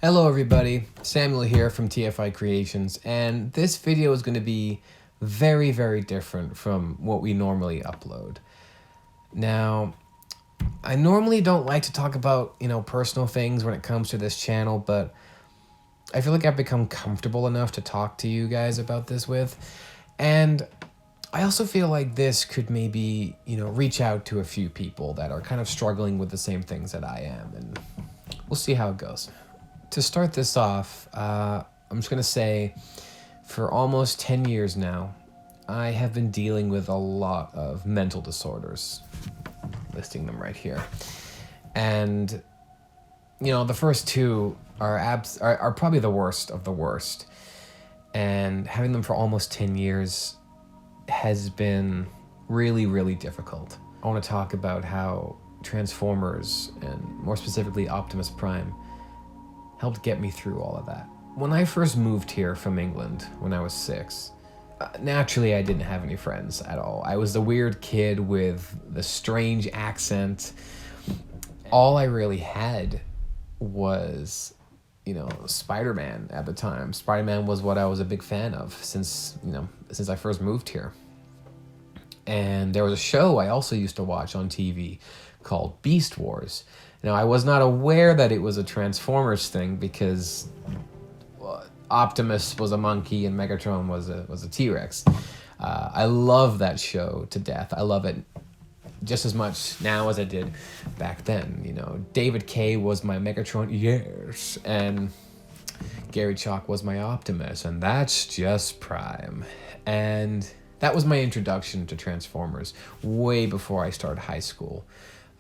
Hello everybody, Samuel here from TFI Creations, and this video is going to be very different from what we normally upload. Now, I normally don't like to talk about, personal things when it comes to this channel, but I feel like I've become comfortable enough to talk to you guys about this with, and I also feel like this could maybe, reach out to a few people that are kind of struggling with the same things that I am, and we'll see how it goes. To start this off, I'm just going to say for almost 10 years now, I have been dealing with a lot of mental disorders, listing them right here. And, the first two are probably the worst of the worst. And having them for almost 10 years has been really difficult. I want to talk about how Transformers, and more specifically Optimus Prime, helped get me through all of that. When I first moved here from England when I was 6, naturally I didn't have any friends at all. I was the weird kid with the strange accent. All I really had was, Spider-Man at the time. Spider-Man was what I was a big fan of since I first moved here. And there was a show I also used to watch on TV called Beast Wars. Now, I was not aware that it was a Transformers thing because Optimus was a monkey and Megatron was a T-Rex. I love that show to death. I love it just as much now as I did back then. David Kaye was my Megatron, yes, and Gary Chalk was my Optimus, and that's just Prime. And that was my introduction to Transformers way before I started high school.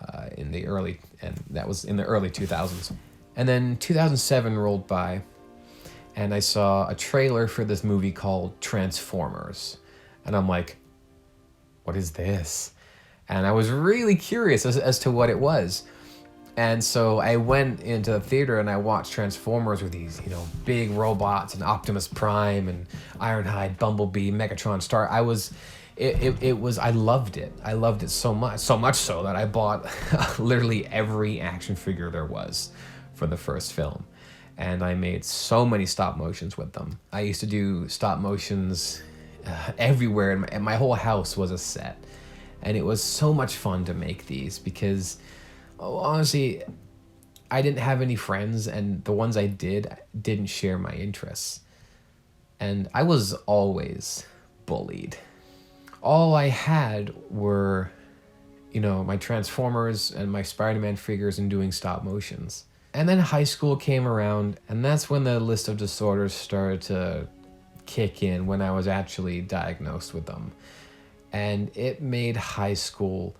That was in the early 2000s. And then 2007 rolled by, and I saw a trailer for this movie called Transformers. And I'm like, what is this? And I was really curious as to what it was. And so I went into the theater and I watched Transformers with these, big robots and Optimus Prime and Ironhide, Bumblebee, Megatron, Star. I loved it. I loved it so much so that I bought literally every action figure there was for the first film. And I made so many stop motions with them. I used to do stop motions everywhere, and my whole house was a set. And it was so much fun to make these because, honestly, I didn't have any friends, and the ones I didn't share my interests. And I was always bullied. All I had were, my Transformers and my Spider-Man figures and doing stop motions. And then high school came around, and that's when the list of disorders started to kick in, when I was actually diagnosed with them. And it made high school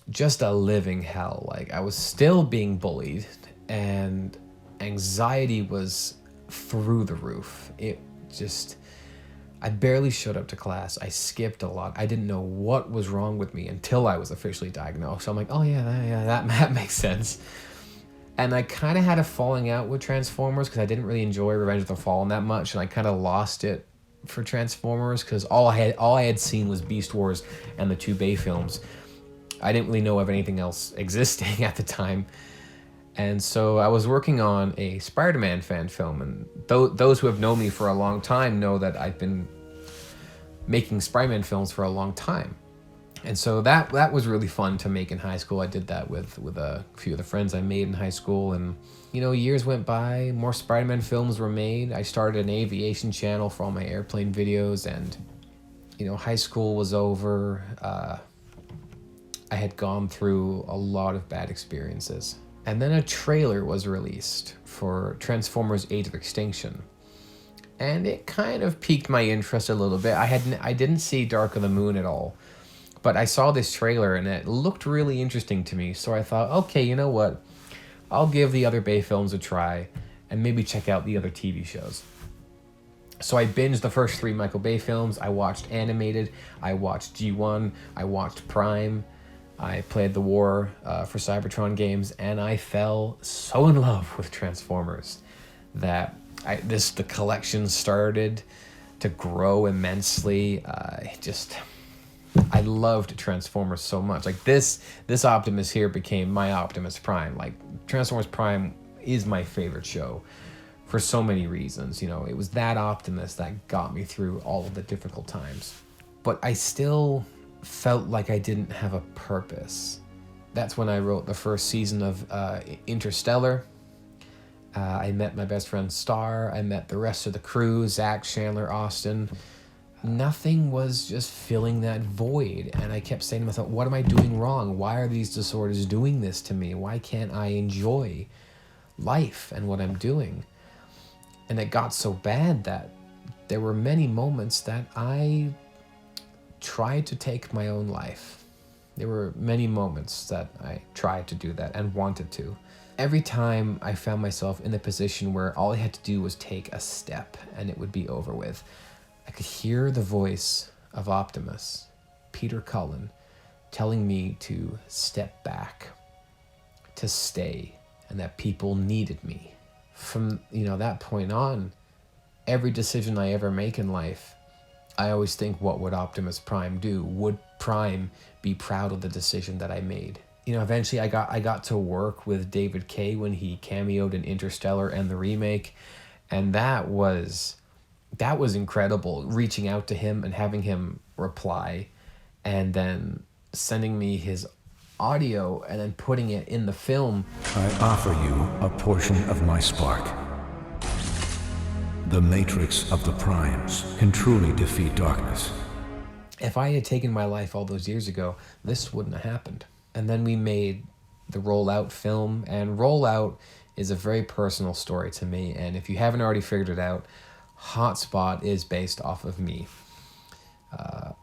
just a living hell. Like, I was still being bullied, and anxiety was through the roof. I barely showed up to class. I skipped a lot. I didn't know what was wrong with me until I was officially diagnosed. So I'm like, oh yeah, that makes sense. And I kind of had a falling out with Transformers because I didn't really enjoy Revenge of the Fallen that much, and I kind of lost it for Transformers because all I had seen was Beast Wars and the 2 Bay films. I didn't really know of anything else existing at the time. And so I was working on a Spider-Man fan film, and those who have known me for a long time know that I've been making Spider-Man films for a long time. And so that was really fun to make in high school. I did that with a few of the friends I made in high school, and years went by, more Spider-Man films were made. I started an aviation channel for all my airplane videos, and high school was over. I had gone through a lot of bad experiences. And then a trailer was released for Transformers Age of Extinction. And it kind of piqued my interest a little bit. I didn't see Dark of the Moon at all, but I saw this trailer and it looked really interesting to me. So I thought, okay, you know what? I'll give the other Bay films a try and maybe check out the other TV shows. So I binged the first 3 Michael Bay films. I watched Animated, I watched G1, I watched Prime, I played the War for Cybertron games, and I fell so in love with Transformers that the collection started to grow immensely. I loved Transformers so much. Like this Optimus here became my Optimus Prime. Like Transformers Prime is my favorite show for so many reasons. You know, it was that Optimus that got me through all of the difficult times. But I still felt like I didn't have a purpose. That's when I wrote the first season of Interstellar. I met my best friend Star. I met the rest of the crew, Zach, Chandler, Austin. Nothing was just filling that void. And I kept saying to myself, what am I doing wrong? Why are these disorders doing this to me? Why can't I enjoy life and what I'm doing? And it got so bad that there were many moments that I tried to take my own life. There were many moments that I tried to do that and wanted to. Every time I found myself in the position where all I had to do was take a step and it would be over with, I could hear the voice of Optimus, Peter Cullen, telling me to step back, to stay, and that people needed me. From, that point on, every decision I ever make in life, I always think, what would Optimus Prime do? Would Prime be proud of the decision that I made? Eventually I got to work with David Kay when he cameoed in Interstellar and the remake, and that was incredible, reaching out to him and having him reply and then sending me his audio and then putting it in the film. I offer you a portion of my spark. The matrix of the primes can truly defeat darkness. If I had taken my life all those years ago, this wouldn't have happened. And then we made the Rollout film, and Rollout is a very personal story to me. And if you haven't already figured it out, Hotspot is based off of me.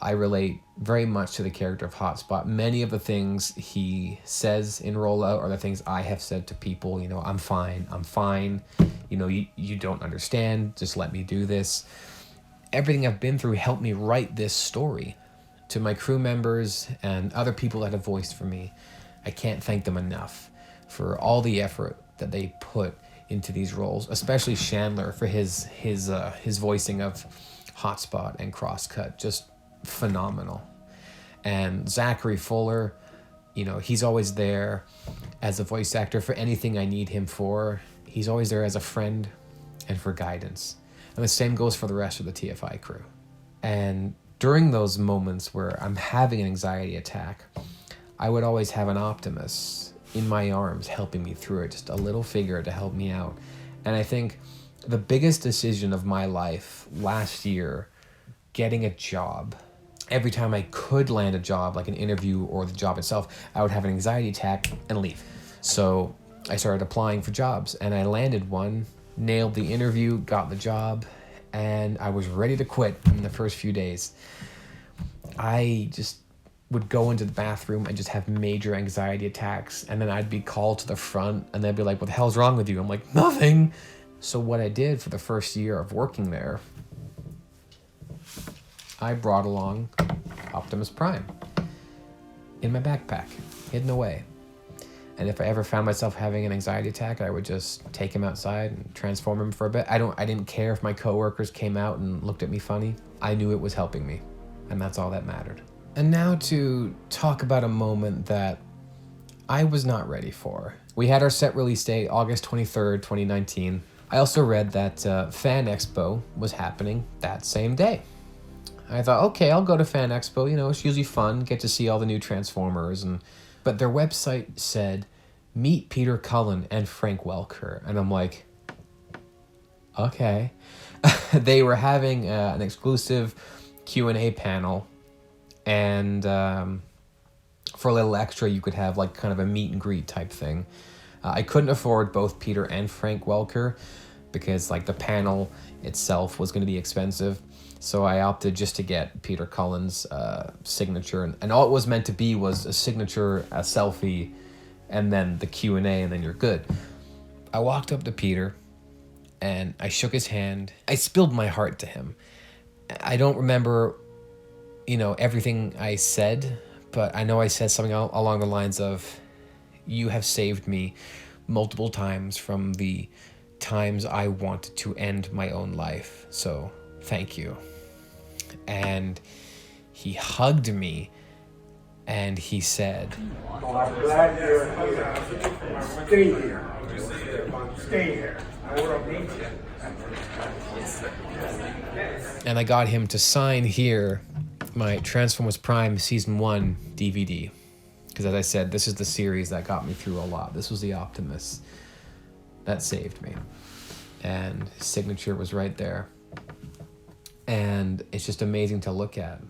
I relate very much to the character of Hotspot. Many of the things he says in Rollout are the things I have said to people. I'm fine. You don't understand. Just let me do this. Everything I've been through helped me write this story. To my crew members and other people that have voiced for me, I can't thank them enough for all the effort that they put into these roles, especially Chandler for his voicing of Hotspot and Crosscut, just phenomenal. And Zachary Fuller, he's always there as a voice actor for anything I need him for. He's always there as a friend and for guidance. And the same goes for the rest of the TFI crew. And during those moments where I'm having an anxiety attack, I would always have an Optimus in my arms helping me through it, just a little figure to help me out. And I think the biggest decision of my life last year, getting a job, every time I could land a job, like an interview or the job itself, I would have an anxiety attack and leave. So I started applying for jobs, and I landed one, nailed the interview, got the job, and I was ready to quit in the first few days. I just would go into the bathroom and just have major anxiety attacks, and then I'd be called to the front, and they'd be like, what the hell's wrong with you? I'm like, nothing. So what I did for the first year of working there, I brought along Optimus Prime in my backpack, hidden away. And if I ever found myself having an anxiety attack, I would just take him outside and transform him for a bit. I didn't care if my coworkers came out and looked at me funny. I knew it was helping me, and that's all that mattered. And now to talk about a moment that I was not ready for. We had our set release date, August 23rd, 2019. I also read that Fan Expo was happening that same day. I thought, okay, I'll go to Fan Expo. It's usually fun, get to see all the new Transformers. But their website said, meet Peter Cullen and Frank Welker. And I'm like, okay. They were having an exclusive Q&A panel. And for a little extra, you could have like kind of a meet and greet type thing. I couldn't afford both Peter and Frank Welker because like the panel itself was going to be expensive. So I opted just to get Peter Cullen's signature. And all it was meant to be was a signature, a selfie, and then the Q&A, and then you're good. I walked up to Peter, and I shook his hand. I spilled my heart to him. I don't remember, everything I said, but I know I said something along the lines of, you have saved me multiple times from the times I wanted to end my own life. So thank you. And he hugged me and he said, well, I'm glad you're here. Stay here. Stay here. I will meet you. And I got him to sign here my Transformers Prime Season 1 DVD. Because as I said, this is the series that got me through a lot. This was the Optimus that saved me. And his signature was right there. And it's just amazing to look at.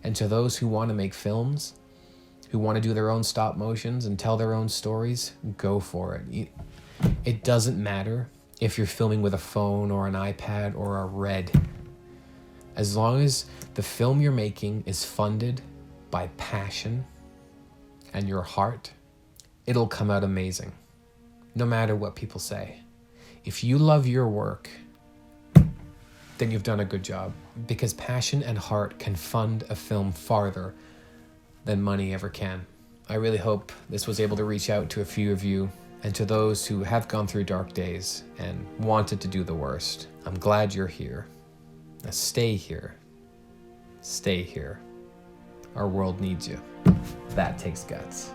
And to those who want to make films, who want to do their own stop motions and tell their own stories, go for it. It doesn't matter if you're filming with a phone or an iPad or a Red. As long as the film you're making is funded by passion and your heart, it'll come out amazing, no matter what people say. If you love your work, then you've done a good job, because passion and heart can fund a film farther than money ever can. I really hope this was able to reach out to a few of you, and to those who have gone through dark days and wanted to do the worst. I'm glad you're here. Now stay here. Stay here. Our world needs you. That takes guts.